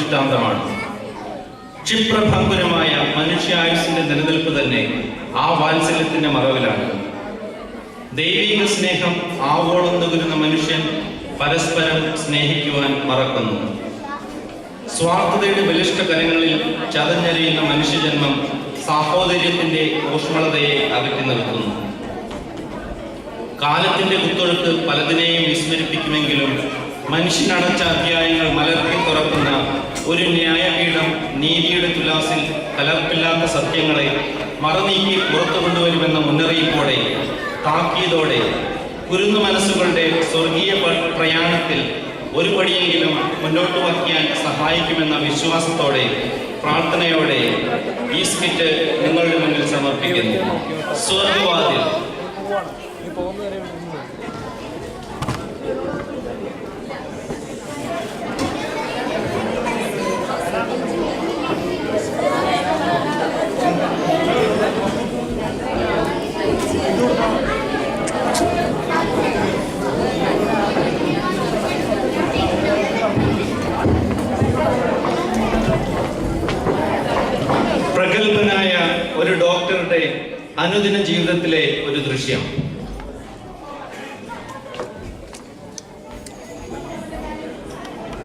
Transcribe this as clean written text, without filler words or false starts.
ദൃഷ്ടാന്തമാണ്. ക്ഷിപ്രഭംഗുരമായ മനുഷ്യായുസിന്റെ നിലനിൽപ്പ് തന്നെ ആ വാത്സല്യത്തിന്റെ മറവിലാണ്. ദൈവിക സ്നേഹം ആവോളം നുകരുന്ന മനുഷ്യൻ പരസ്പരം സ്നേഹിക്കുവാൻ മറക്കുന്നു. സ്വാർത്ഥതയുടെ ബലിഷ്ഠ കരങ്ങളിൽ ചതഞ്ഞെറിയുന്ന മനുഷ്യജന്മം സാഹോദര്യത്തിന്റെ ഊഷ്മളതയെ അകറ്റി നിർത്തുന്നു. കാലത്തിന്റെ കുത്തൊഴുക്ക് പലതിനെയും വിസ്മരിപ്പിക്കുമെങ്കിലും മനുഷ്യനടച്ച അധ്യായങ്ങൾ മലർത്തി തുറക്കുന്ന ഒരു ന്യായപീഠം നീതിയുടെ തുലാസിൽ കലർപ്പില്ലാത്ത സത്യങ്ങളെ മറനീക്കി പുറത്തു കൊണ്ടുവരുമെന്ന മുന്നറിയിപ്പോടെ, താക്കീതോടെ കുരുന്നു മനസ്സുകളുടെ സ്വർഗീയ പ്രയാണത്തിൽ ഒരു പടിയെങ്കിലും മുന്നോട്ട് വയ്ക്കാൻ സഹായിക്കുമെന്ന വിശ്വാസത്തോടെ, പ്രാർത്ഥനയോടെ ഈ സ്കിറ്റ് നിങ്ങളുടെ മുന്നിൽ സമർപ്പിക്കുന്നു. സ്വർഗവാതിൽ. പ്രഗത്ഭനായ ഒരു ഡോക്ടറുടെ അനുദിന ജീവിതത്തിലെ ഒരു ദൃശ്യം.